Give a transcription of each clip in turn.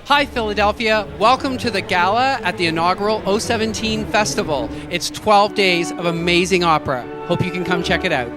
Hi Philadelphia, welcome to the gala at the inaugural 017 Festival. It's 12 days of amazing opera. Hope you can come check it out.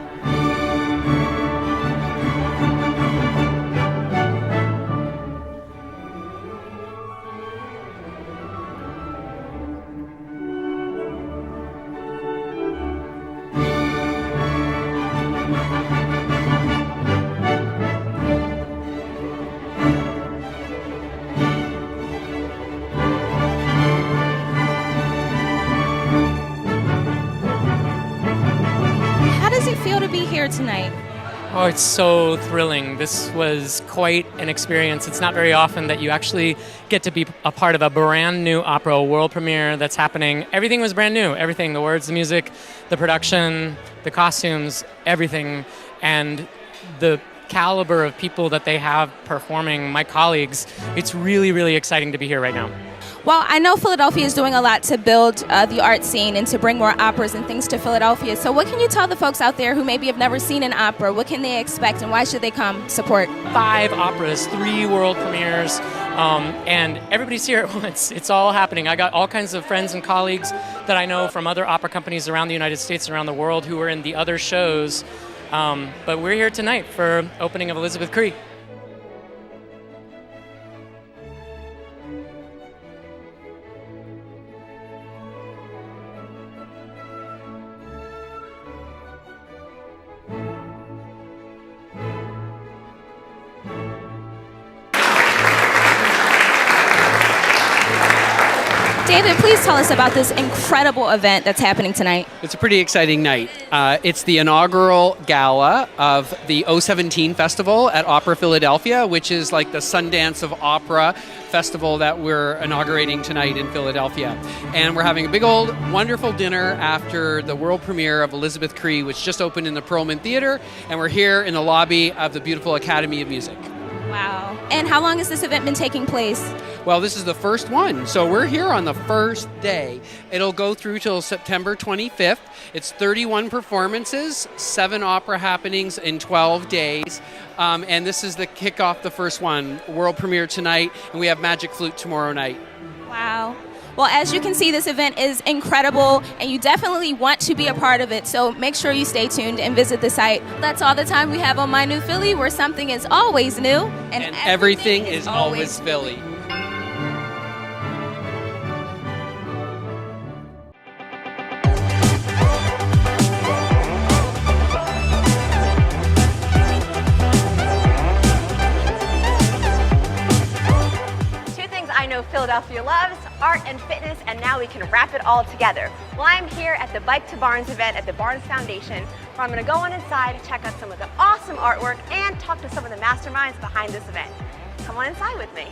How does it feel to be here tonight? Oh, it's so thrilling. This was quite an experience. It's not very often that you actually get to be a part of a brand new opera, a world premiere that's happening. Everything was brand new. Everything, the words, the music, the production, the costumes, everything. And the caliber of people that they have performing, my colleagues, it's really, really exciting to be here right now. Well, I know Philadelphia is doing a lot to build the art scene and to bring more operas and things to Philadelphia. So what can you tell the folks out there who maybe have never seen an opera? What can they expect and why should they come support? 5 operas, 3 world premieres, and everybody's here at once. It's all happening. I got all kinds of friends and colleagues that I know from other opera companies around the United States and around the world who were in the other shows. But we're here tonight for opening of Elizabeth Cree. David, please tell us about this incredible event that's happening tonight. It's a pretty exciting night. It's the inaugural gala of the 017 Festival at Opera Philadelphia, which is like the Sundance of Opera festival that we're inaugurating tonight in Philadelphia. And we're having a big old wonderful dinner after the world premiere of Elizabeth Cree, which just opened in the Perlman Theater, and we're here in the lobby of the beautiful Academy of Music. Wow. And how long has this event been taking place? Well, this is the first one, so we're here on the first day. It'll go through till September 25th. It's 31 performances, 7 opera happenings in 12 days, and this is the kickoff, the first one, world premiere tonight, and we have Magic Flute tomorrow night. Wow. Well, as you can see, this event is incredible, and you definitely want to be a part of it, so make sure you stay tuned and visit the site. That's all the time we have on My New Philly, where something is always new, and everything is always Philly. Philadelphia loves art and fitness, and now we can wrap it all together. Well, I'm here at the Bike to Barnes event at the Barnes Foundation, where I'm going to go on inside, check out some of the awesome artwork, and talk to some of the masterminds behind this event. Come on inside with me.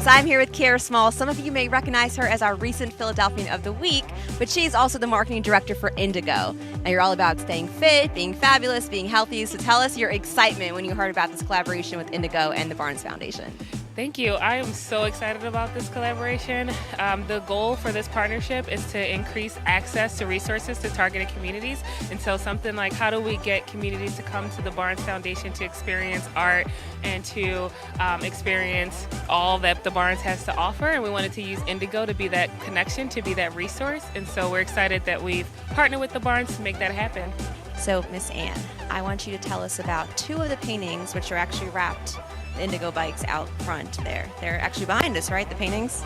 So I'm here with Kiera Small. Some of you may recognize her as our recent Philadelphian of the Week, but she's also the marketing director for Indego. Now you're all about staying fit, being fabulous, being healthy, so tell us your excitement when you heard about this collaboration with Indego and the Barnes Foundation. Thank you. I am so excited about this collaboration. The goal for this partnership is to increase access to resources to targeted communities. And so something like, how do we get communities to come to the Barnes Foundation to experience art and to experience all that the Barnes has to offer? And we wanted to use Indego to be that connection, to be that resource. And so we're excited that we've partnered with the Barnes to make that happen. So Miss Ann, I want you to tell us about 2 of the paintings which are actually wrapped the Indego bikes out front there. They're actually behind us, right, the paintings?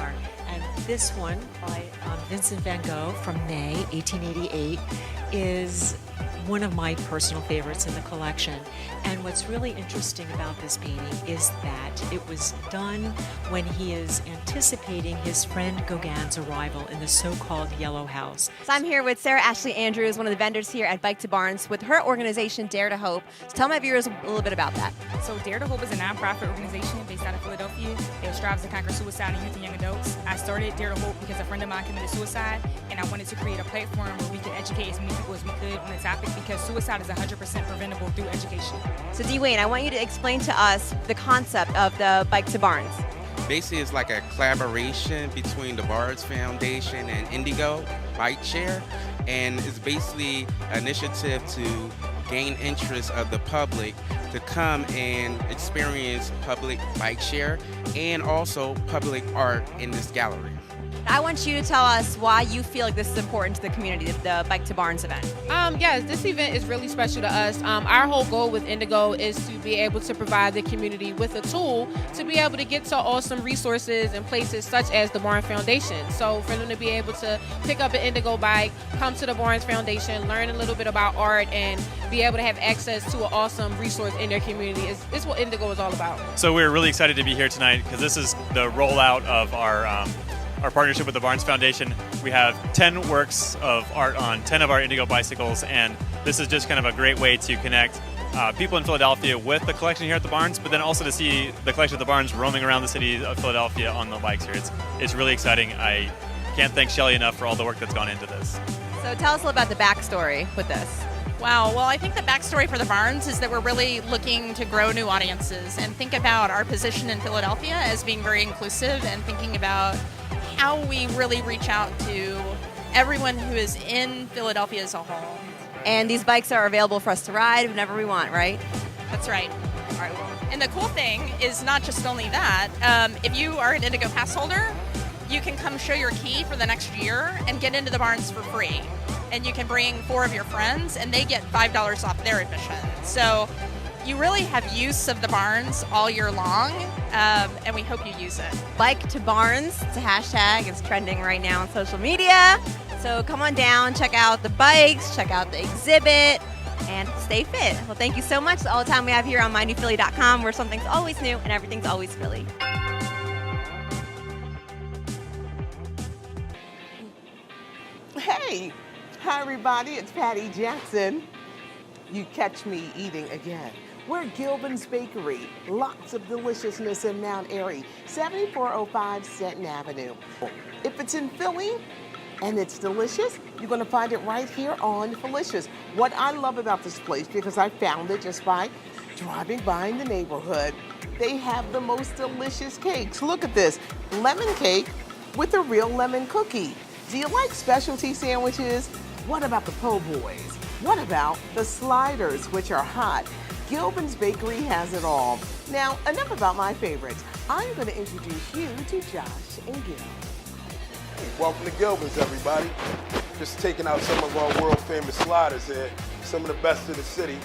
And this one by Vincent van Gogh from May 1888 is one of my personal favorites in the collection. And what's really interesting about this painting is that it was done when he is anticipating his friend Gauguin's arrival in the so-called Yellow House. So I'm here with Sarah Ashley Andrews, one of the vendors here at Bike to Barnes, with her organization Dare to Hope. So tell my viewers a little bit about that. So Dare to Hope is a nonprofit organization based out of Philadelphia. It strives to conquer suicide in youth and young adults. I started Dare to Hope because a friend of mine committed suicide, and I wanted to create a platform where we could educate as many people as we could on the topic, because suicide is 100% preventable through education. So D. Wayne, I want you to explain to us the concept of the Bike to Barnes. Basically, it's like a collaboration between the Bards Foundation and Indego Bike Share, and it's basically an initiative to gain interest of the public to come and experience public bike share and also public art in this gallery. I want you to tell us why you feel like this is important to the community, the Bike to Barnes event. Yes, this event is really special to us. Our whole goal with Indego is to be able to provide the community with a tool to be able to get to awesome resources and places such as the Barnes Foundation. So for them to be able to pick up an Indego bike, come to the Barnes Foundation, learn a little bit about art, and be able to have access to an awesome resource in their community is what Indego is all about. So we're really excited to be here tonight because this is the rollout of our partnership with the Barnes Foundation. We have 10 works of art on 10 of our Indego bicycles, and this is just kind of a great way to connect people in Philadelphia with the collection here at the Barnes, but then also to see the collection at the Barnes roaming around the city of Philadelphia on the bikes here. It's really exciting. I can't thank Shelly enough for all the work that's gone into this. So tell us a little about the backstory with this. Wow, well, I think the backstory for the Barnes is that we're really looking to grow new audiences and think about our position in Philadelphia as being very inclusive and thinking about how we really reach out to everyone who is in Philadelphia as a whole. And these bikes are available for us to ride whenever we want, right? That's right. All right. And the cool thing is not just only that. If you are an Indego pass holder, you can come show your key for the next year and get into the Barnes for free. And you can bring 4 of your friends, and they get $5 off their admission. So you really have use of the Barnes all year long, and we hope you use it. Bike to Barnes, it's a hashtag, it's trending right now on social media. So come on down, check out the bikes, check out the exhibit, and stay fit. Well, thank you so much. That's all the time we have here on MyNEWPhilly.com, where something's always new and everything's always Philly. Hey, hi everybody, it's Patty Jackson. You catch me eating again. We're at Gilbens Bakery, lots of deliciousness in Mount Airy, 7405 Stanton Avenue. If it's in Philly and it's delicious, you're gonna find it right here on Phillycious. What I love about this place, because I found it just by driving by in the neighborhood, they have the most delicious cakes. Look at this, lemon cake with a real lemon cookie. Do you like specialty sandwiches? What about the po' boys? What about the sliders, which are hot? Gilbens Bakery has it all. Now, enough about my favorites. I'm going to introduce you to Josh and Gil. Hey, welcome to Gilbens, everybody. Just taking out some of our world famous sliders here, some of the best of the city.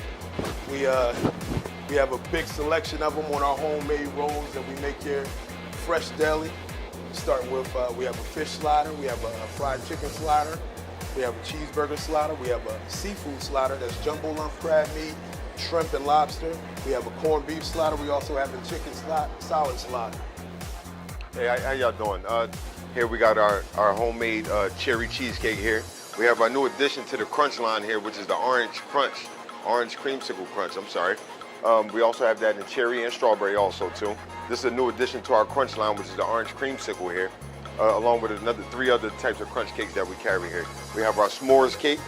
We have a big selection of them on our homemade rolls that we make here, fresh daily. Starting with, we have a fish slider, we have a fried chicken slider, we have a cheeseburger slider, we have a seafood slider that's jumbo lump crab meat, shrimp and lobster. We have a corned beef slider. We also have a chicken salad slider. Hey, how y'all doing? Here we got our homemade cherry cheesecake here. We have our new addition to the crunch line here, which is the orange creamsicle crunch, I'm sorry. We also have that in cherry and strawberry also too. This is a new addition to our crunch line, which is the orange creamsicle here, along with 3 other types of crunch cakes that we carry here. We have our s'mores cake,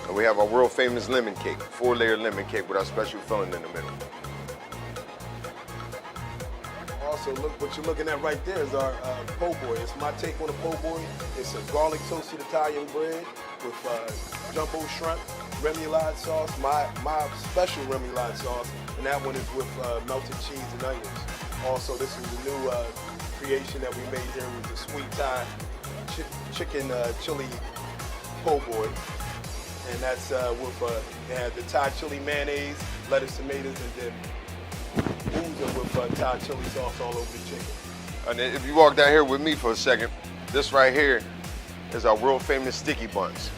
and we have our world famous lemon cake, 4-layer lemon cake with our special filling in the middle. Also, look, what you're looking at right there is our po' boy. It's my take on a po' boy. It's a garlic toasted Italian bread with jumbo shrimp, remoulade sauce, my special remoulade sauce, and that one is with melted cheese and onions. Also, this is a new creation that we made here with the sweet Thai chicken chili po' boy. And that's with they have the Thai chili mayonnaise, lettuce, tomatoes, and then oozing with Thai chili sauce all over the chicken. And if you walk down here with me for a second, this right here is our world famous sticky buns.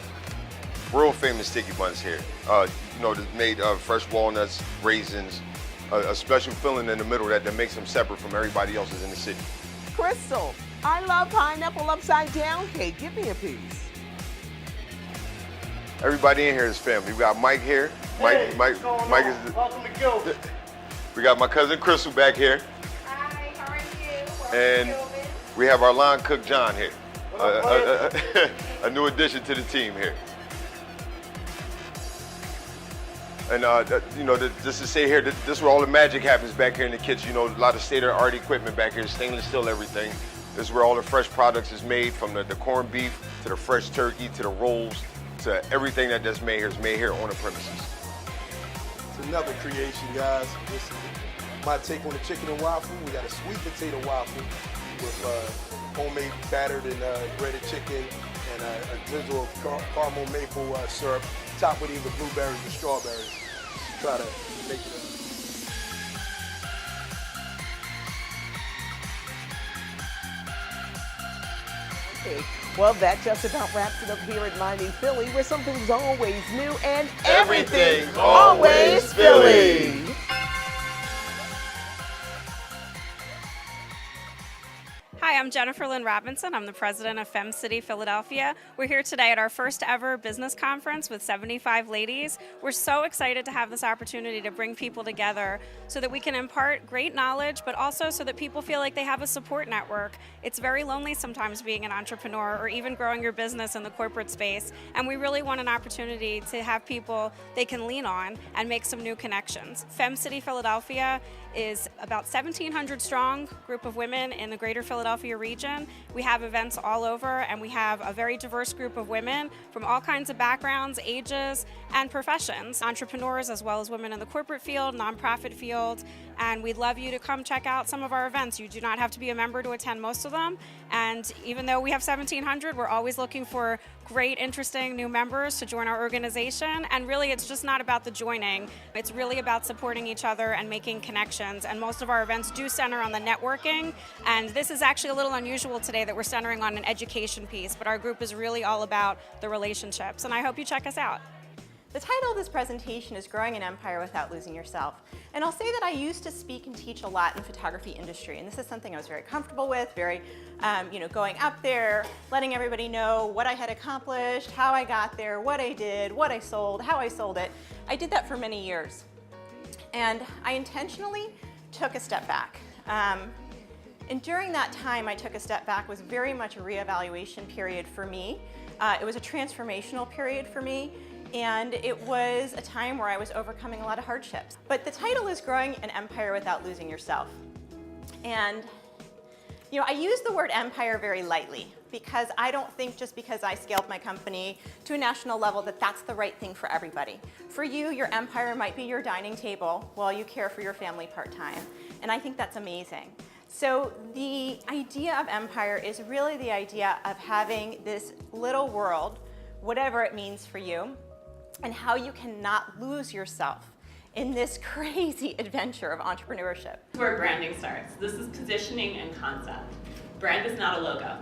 World famous sticky buns here. You know, made of fresh walnuts, raisins, a special filling in the middle that makes them separate from everybody else's in the city. Crystal, I love pineapple upside down cake. Give me a piece. Everybody in here is family. We got Mike here. Mike is welcome to Gilbens. We got my cousin Crystal back here. Hi, how are you? And we have our line cook John here. A new addition to the team here. And just to say here, this is where all the magic happens back here in the kitchen. You know, a lot of state-of-the-art equipment back here, stainless steel, everything. This is where all the fresh products is made, from the corned beef to the fresh turkey to the rolls to everything that's made here on the premises. It's another creation, guys. This is my take on the chicken and waffle. We got a sweet potato waffle with homemade battered and breaded chicken and a drizzle of caramel maple syrup, topped with either blueberries or strawberries. Try to make it Okay. Well, that just about wraps it up here at My New Philly, where something's always new and everything's always Philly. Hi, I'm Jennifer Lynn Robinson. I'm the president of Fem City, Philadelphia. We're here today at our first ever business conference with 75 ladies. We're so excited to have this opportunity to bring people together so that we can impart great knowledge, but also so that people feel like they have a support network. It's very lonely sometimes being an entrepreneur or even growing your business in the corporate space, and we really want an opportunity to have people they can lean on and make some new connections. Fem City, Philadelphia is about 1,700 strong group of women in the greater Philadelphia region. We have events all over, and we have a very diverse group of women from all kinds of backgrounds, ages, and professions, entrepreneurs as well as women in the corporate field, nonprofit field, and we'd love you to come check out some of our events. You do not have to be a member to attend most of them, and even though we have 1,700, we're always looking for great, interesting new members to join our organization, and really it's just not about the joining. It's really about supporting each other and making connections, and most of our events do center on the networking, and this is actually a little unusual today that we're centering on an education piece, but our group is really all about the relationships, and I hope you check us out. The title of this presentation is Growing an Empire Without Losing Yourself. And I'll say that I used to speak and teach a lot in the photography industry, and this is something I was very comfortable with, very, going up there, letting everybody know what I had accomplished, how I got there, what I did, what I sold, how I sold it. I did that for many years. And I intentionally took a step back. And during that time I took a step back was very much a reevaluation period for me. It was a transformational period for me. And it was a time where I was overcoming a lot of hardships. But the title is Growing an Empire Without Losing Yourself. And, I use the word empire very lightly because I don't think just because I scaled my company to a national level that that's the right thing for everybody. For you, your empire might be your dining table while you care for your family part-time. And I think that's amazing. So the idea of empire is really the idea of having this little world, whatever it means for you, and how you cannot lose yourself in this crazy adventure of entrepreneurship. Where branding starts. This is positioning and concept. Brand is not a logo.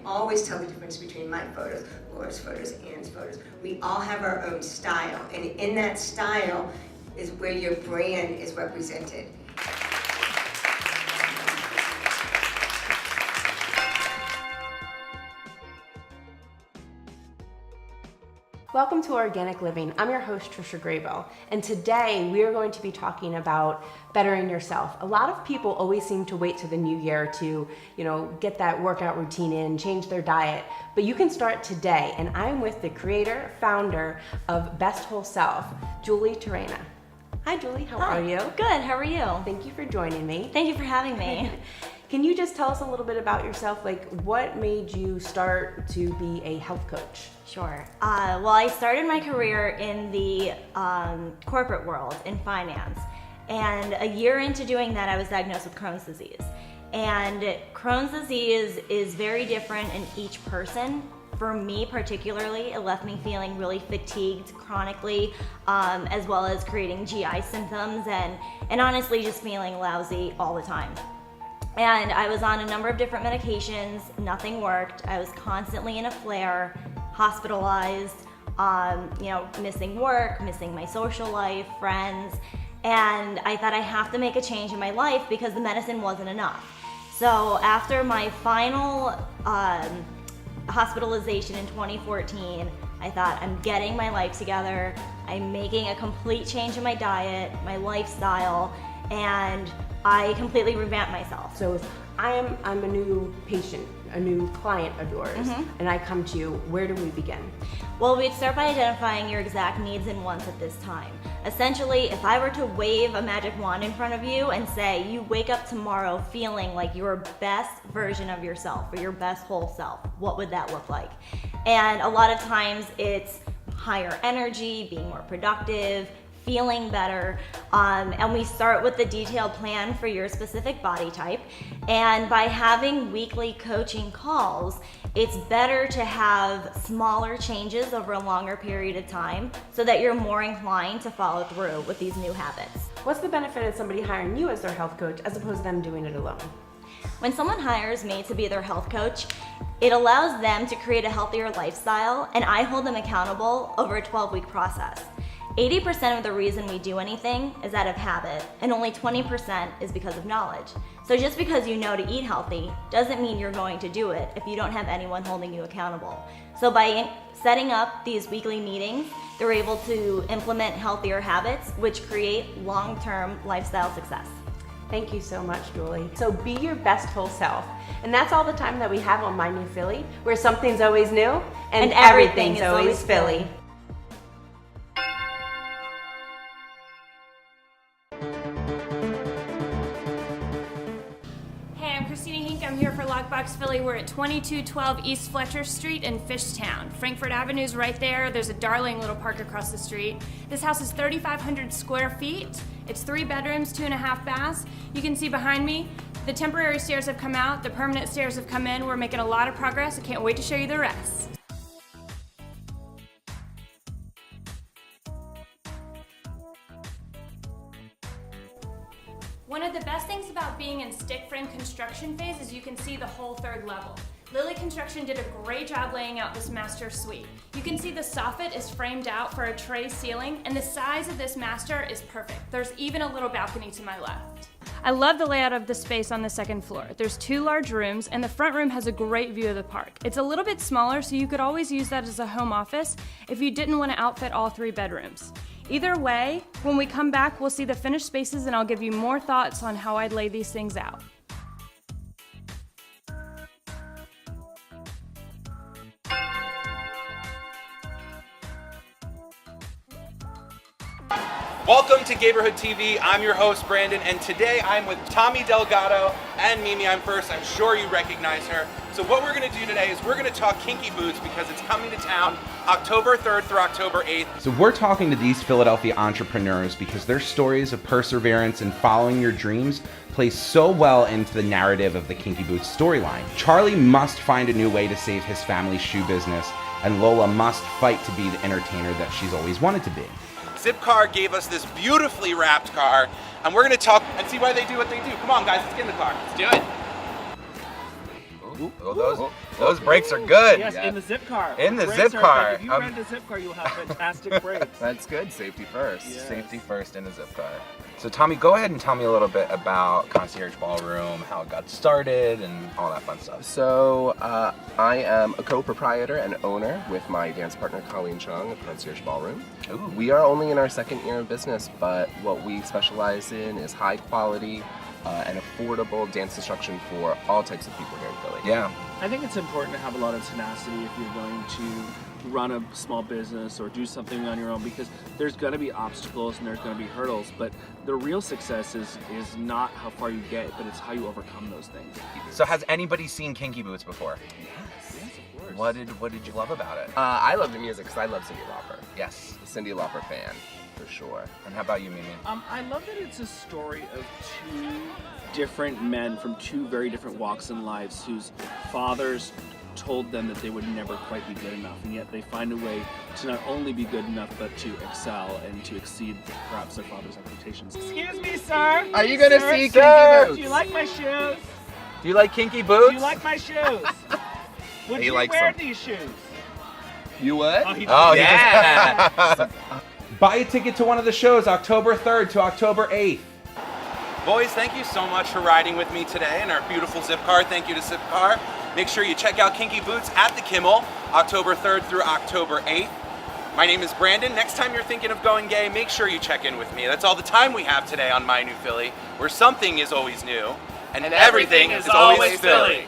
Always tell the difference between my photos, Laura's photos, Ann's photos. We all have our own style, and in that style is where your brand is represented. Welcome to Organic Living. I'm your host, Trisha Graybill, and today we are going to be talking about bettering yourself. A lot of people always seem to wait to the new year to, get that workout routine in, change their diet, but you can start today, and I'm with the creator, founder of Best Whole Self, Julie Terena. Hi, Julie. How are you? Good. How are you? Thank you for joining me. Thank you for having me. Can you just tell us a little bit about yourself? Like, what made you start to be a health coach? Sure. Well, I started my career in the corporate world, in finance. And a year into doing that, I was diagnosed with Crohn's disease. And Crohn's disease is very different in each person. For me particularly, it left me feeling really fatigued chronically, as well as creating GI symptoms and honestly just feeling lousy all the time. And I was on a number of different medications, nothing worked. I was constantly in a flare, hospitalized, missing work, missing my social life, friends. And I thought I have to make a change in my life because the medicine wasn't enough. So after my final hospitalization in 2014, I thought I'm getting my life together, I'm making a complete change in my diet, my lifestyle, and I completely revamped myself. So I'm a new patient, a new client of yours, and I come to you. Where do we begin? Well, we'd start by identifying your exact needs and wants at this time. Essentially, if I were to wave a magic wand in front of you and say, you wake up tomorrow feeling like your best version of yourself or your best whole self, what would that look like? And a lot of times it's higher energy, being more productive, feeling better, and we start with the detailed plan for your specific body type. And by having weekly coaching calls, it's better to have smaller changes over a longer period of time so that you're more inclined to follow through with these new habits. What's the benefit of somebody hiring you as their health coach as opposed to them doing it alone? When someone hires me to be their health coach, it allows them to create a healthier lifestyle, and I hold them accountable over a 12-week process. 80% of the reason we do anything is out of habit, and only 20% is because of knowledge. So just because you know to eat healthy doesn't mean you're going to do it if you don't have anyone holding you accountable. So by setting up these weekly meetings, they're able to implement healthier habits, which create long-term lifestyle success. Thank you so much, Julie. So be your best whole self. And that's all the time that we have on My New Philly, where something's always new and everything's always Philly. I'm here for Lockbox Philly. We're at 2212 East Fletcher Street in Fishtown. Frankfurt Avenue's right there. There's a darling little park across the street. This house is 3,500 square feet. It's 3 bedrooms, 2.5 baths. You can see behind me, the temporary stairs have come out, the permanent stairs have come in. We're making a lot of progress. I can't wait to show you the rest. One of the best things about being in stick frame construction phase is you can see the whole 3rd level. Lily Construction did a great job laying out this master suite. You can see the soffit is framed out for a tray ceiling, and the size of this master is perfect. There's even a little balcony to my left. I love the layout of the space on the 2nd floor. There's 2 large rooms, and the front room has a great view of the park. It's a little bit smaller, so you could always use that as a home office if you didn't want to outfit all 3 bedrooms. Either way, when we come back, we'll see the finished spaces and I'll give you more thoughts on how I'd lay these things out. Welcome to Gayborhood TV. I'm your host, Brandon, and today I'm with Tommy Delgado and Mimi. I'm first. I'm sure you recognize her. So what we're going to do today is we're going to talk Kinky Boots because it's coming to town October 3rd through October 8th. So we're talking to these Philadelphia entrepreneurs because their stories of perseverance and following your dreams play so well into the narrative of the Kinky Boots storyline. Charlie must find a new way to save his family's shoe business, and Lola must fight to be the entertainer that she's always wanted to be. Zipcar gave us this beautifully wrapped car, and we're going to talk and see why they do what they do. Come on, guys, let's get in the car. Let's do it. Oh, those brakes are good. Yes, in the zip car. In the Brakes zip car. If you rent a zip car, you'll have fantastic brakes. That's good. Safety first. Yes. Safety first in a zip car. So Tommy, go ahead and tell me a little bit about Concierge Ballroom, how it got started, and all that fun stuff. So I am a co-proprietor and owner with my dance partner Colleen Chung of Concierge Ballroom. Ooh. We are only in our 2nd year of business, but what we specialize in is high quality and affordable dance instruction for all types of people here in Philly. Yeah. I think it's important to have a lot of tenacity if you're going to run a small business or do something on your own, because there's going to be obstacles and there's going to be hurdles, but the real success is not how far you get, but it's how you overcome those things. So has anybody seen Kinky Boots before? Yes, of course. What did you love about it? I love the music because I love Cyndi Lauper. Yes. A Cyndi Lauper fan, for sure. And how about you, Mimi? I love that it's a story of 2 different men from 2 very different walks in lives whose fathers told them that they would never quite be good enough, and yet they find a way to not only be good enough but to excel and to exceed perhaps their father's expectations. Excuse me, sir. Are you gonna see Kinky Boots? Do you like my shoes? Do you like Kinky Boots? Do you like my shoes? Would He you likes wear them. these shoes? You would? Oh, yeah. Buy a ticket to one of the shows October 3rd to October 8th. Boys, thank you so much for riding with me today in our beautiful Zipcar. Thank you to Zipcar. Make sure you check out Kinky Boots at the Kimmel, October 3rd through October 8th. My name is Brandon. Next time you're thinking of going gay, make sure you check in with me. That's all the time we have today on My New Philly, where something is always new and everything is always Philly.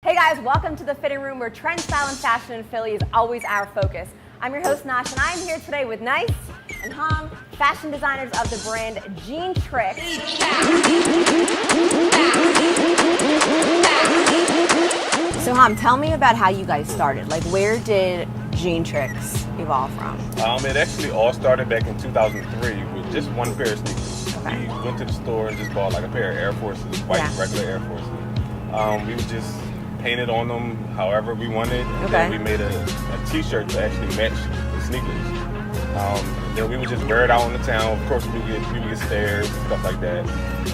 Hey guys, welcome to the fitting room where trend, style, and fashion in Philly is always our focus. I'm your host Nash, and I'm here today with Nice and Hong, fashion designers of the brand Jeantrix. So Hong, tell me about how you guys started. Like, where did Jeantrix evolve from? It actually all started back in 2003 with just one pair of sneakers. Okay. We went to the store and just bought like a pair of Air Forces, white regular Air Forces. We would just paint it on them however we wanted. And then we made a t-shirt to actually match the sneakers. Then we would just wear it out on the town. Of course, we would get stares, stuff like that.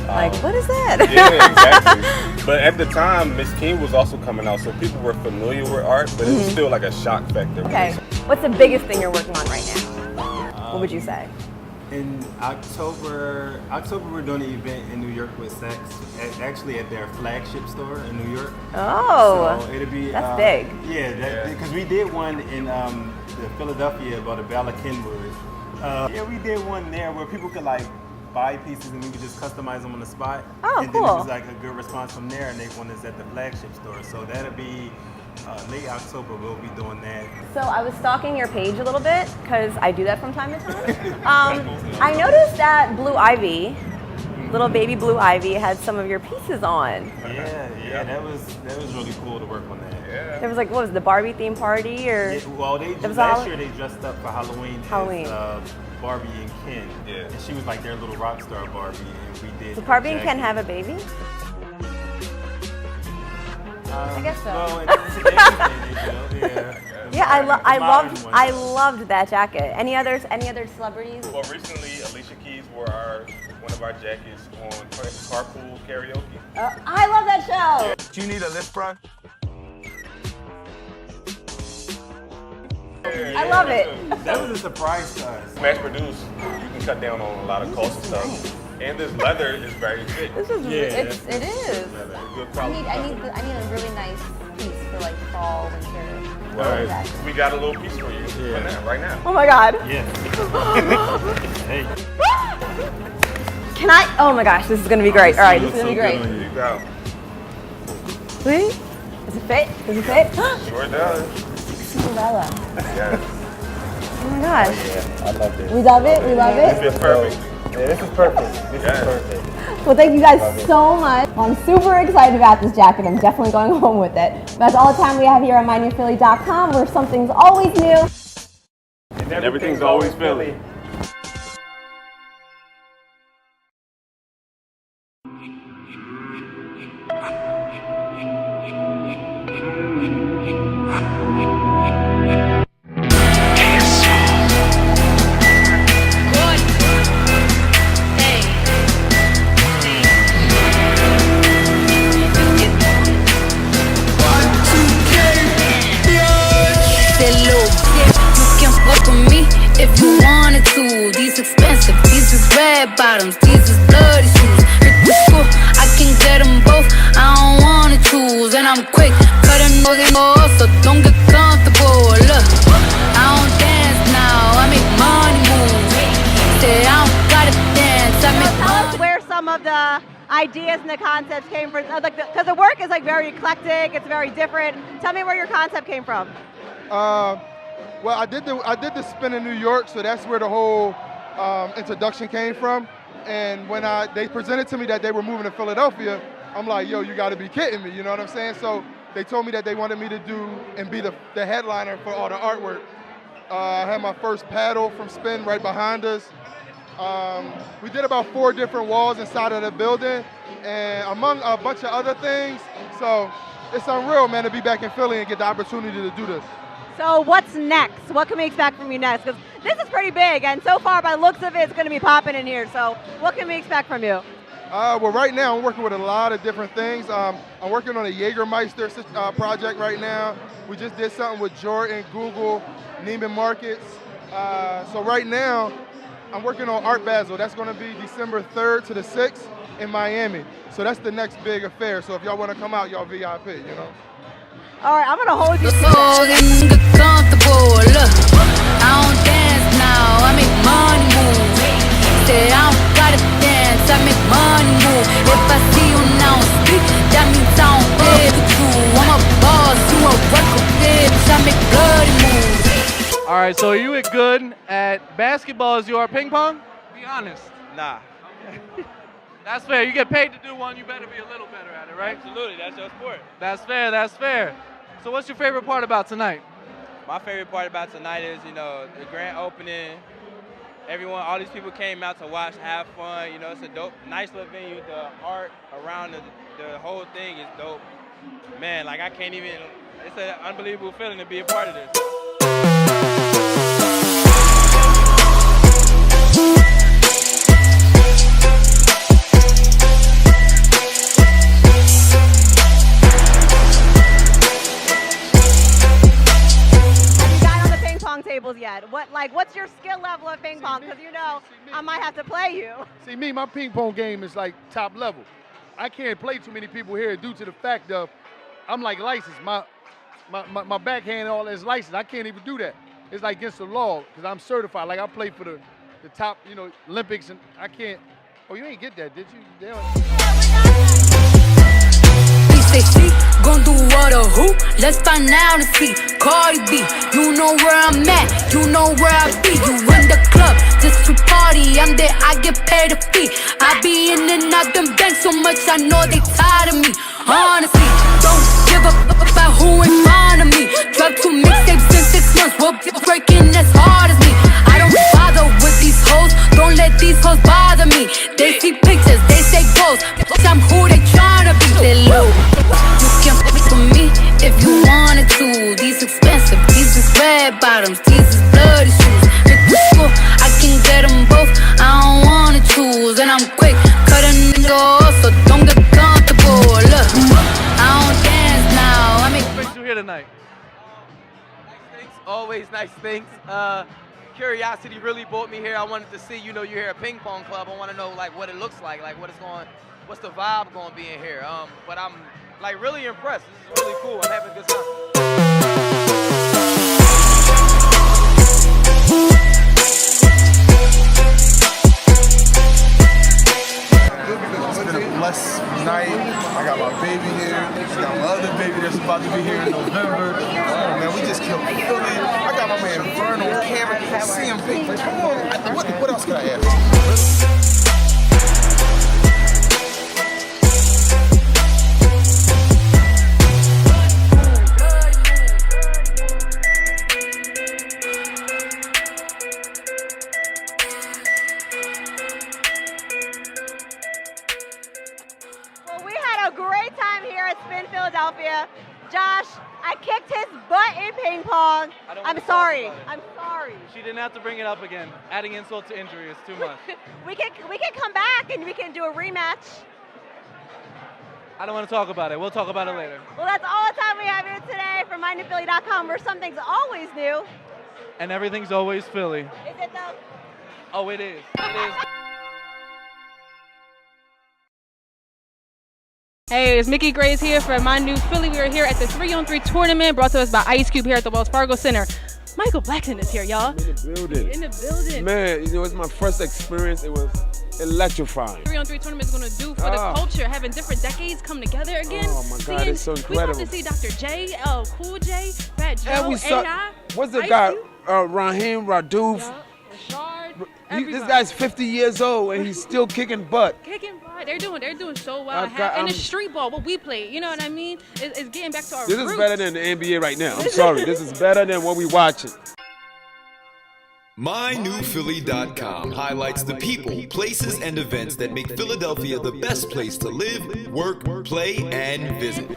Like, what is that? Yeah, exactly. But at the time, Miss King was also coming out, so people were familiar with art, but it was still like a shock factor. Okay. What's the biggest thing you're working on right now? What would you say? In October we're doing an event in New York with Saks, actually at their flagship store in New York. Oh, so it'll be that's big. Yeah, because we did one in the Philadelphia by the Bala Kenwood. Yeah, we did one there where people could like buy pieces and we would just customize them on the spot. Oh, and cool. then it was like a good response from there, and they wanted us at the flagship store. So that'll be late October. We'll be doing that. So I was stalking your page a little bit because I do that from time to time. I noticed that Blue Ivy, little baby Blue Ivy, had some of your pieces on. Yeah, that was really cool to work on that. Yeah. There was like, what was it, the Barbie theme party or? Yeah, well, last year they dressed up for Halloween. As, Barbie and Ken. Yeah. And she was like their little rock star Barbie, and we did. Does Barbie and Ken have a baby? I guess so. Well, yeah, I loved that jacket. Any other celebrities? Well, recently Alicia Keys wore one of our jackets on Carpool Karaoke. I love that show. Yeah. Do you need a lift, bro? I love it. That was a surprise to us. Mass produced, you can cut down on a lot of cost and stuff. Nice. And this leather is very thick. This is it is. Good I need a really nice piece for like fall, winter. Right. We got a little piece for you right now. Oh my god. Yeah. Hey. Can I? Oh my gosh, this is gonna be great. All right, this is gonna be great. There you go. Wait, does it fit? Does it fit? Sure does. Cinderella. Yes. Oh my gosh. Yeah, I love this. We love it. We love it. This is perfect. Yeah, this is perfect. This is perfect. Well, thank you guys so much. I'm super excited about this jacket. I'm definitely going home with it. But that's all the time we have here on MyNEWPhilly.com, where something's always new. And everything's always Philly. Bottoms, these is bloody shoes. Hit the school, I can get them both. I don't wanna choose, and I'm quick. Cut a nose off, so don't get comfortable. Look, I don't dance now, I make money move. Say I don't gotta dance, I make money. Tell us where some of the ideas and the concepts came from, because the work is like very eclectic, it's very different. Tell me where your concept came from. Well, I did the spin in New York, so that's where the whole introduction came from. And when they presented to me that they were moving to Philadelphia, I'm like, yo, you gotta be kidding me, you know what I'm saying? So they told me that they wanted me to do and be the headliner for all the artwork. I had my first paddle from Spin right behind us. We did about 4 different walls inside of the building, and among a bunch of other things. So it's unreal, man, to be back in Philly and get the opportunity to do this. So what's next? What can we expect from you next? Because this is pretty big, and so far, by the looks of it, it's going to be popping in here. So what can we expect from you? Well, right now, I'm working with a lot of different things. I'm working on a Jägermeister project right now. We just did something with Jordan, Google, Neiman Marcus. So right now, I'm working on Art Basel. That's going to be December 3rd to the 6th in Miami. So that's the next big affair. So if y'all want to come out, y'all VIP, you know? All right, I'm going to hold you to that. I don't dance now, I make money move. I make money move. If I see you now speak, that means I don't play with you. I'm a boss, you a worker, bitch. I make bloody moves. All right, so are you as good at basketball as you are ping pong? Be honest. Nah. That's fair. You get paid to do one, you better be a little better at it, right? Absolutely, that's your sport. That's fair, that's fair. So what's your favorite part about tonight? My favorite part about tonight is, you know, the grand opening. Everyone, all these people came out to watch, have fun. You know, it's a dope, nice little venue. The art around the whole thing is dope. Man, like I can't even, it's an unbelievable feeling to be a part of this. Tables yet? What's your skill level of ping pong? Because I might have to play you. See me, my ping pong game is like top level. I can't play too many people here due to the fact of I'm like licensed. My backhand and all is licensed. I can't even do that. It's like against the law because I'm certified. Like I play for the top, Olympics, and I can't. Oh, you ain't get that, did you? Say she gon' do what or who? Let's find out and see. Cardi B, you know where I'm at, you know where I be. You in the club just to party, I'm there, I get paid a fee. I be in and out them banks so much, I know they tired of me. Honestly, don't give up about who in front of me. Drop 2 mixtapes in 6 months, we'll be breaking as hard as me. I don't bother with these hoes, don't let these hoes bother me. They see pictures, they say goals, I'm who they tryna be. They low. You can pick with me if you wanted to. These expensive, these is red bottoms, these is bloody shoes. Pick the school, I can get them both, I don't wanna choose. And I'm quick, cut a nigga off, so don't get comfortable. Look, I don't dance now, I make. What brings you here tonight? Nice things, always nice things. Curiosity really brought me here. I wanted to see, you're here at Ping Pong Club. I want to know what it looks like what's the vibe going to be in here. But I'm really impressed. This is really cool. I'm having a good time. It's been a blessed night. I got my baby here. I got my other baby that's about to be here in November. Oh man, we just killed Philly. I got my man Vern on camera. CM Pink. Come on. What else can I ask? Philadelphia. Josh, I kicked his butt in ping pong. I'm sorry. I'm sorry. She didn't have to bring it up again. Adding insult to injury is too much. we can come back and we can do a rematch. I don't want to talk about it. We'll talk about it later. Well, that's all the time we have here today from MyNEWPhilly.com, where something's always new. And everything's always Philly. Is it though? Oh, it is. It is. Hey, it's Mickey Grace here for My New Philly. We are here at the 3-on-3 tournament brought to us by Ice Cube here at the Wells Fargo Center. Michael Blackson is here, y'all. In the building. In the building. Man, it's my first experience. It was electrifying. 3-on-3 tournament is going to do for the culture, having different decades come together again. Oh my God, it's so incredible. We about to see Dr. J, Cool J, Fat Joe, and we saw, AI. What's the guy, Raheem Radouf? This guy's 50 years old and he's still kicking butt. Kicking butt. They're doing so well. And the street ball, what we play, you know what I mean? It's getting back to our roots. This is better than the NBA right now. I'm sorry. This is better than what we watching. MyNEWPhilly.com highlights the people, places, and events that make Philadelphia the best place to live, work, play, and visit.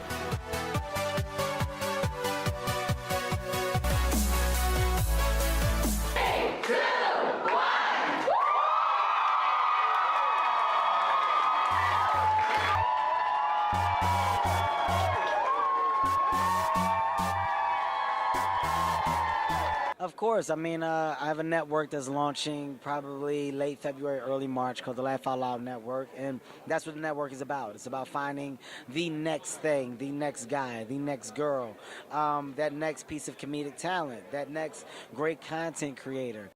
Of course. I mean, I have a network that's launching probably late February, early March called the Laugh Out Loud Network, and that's what the network is about. It's about finding the next thing, the next guy, the next girl, that next piece of comedic talent, that next great content creator.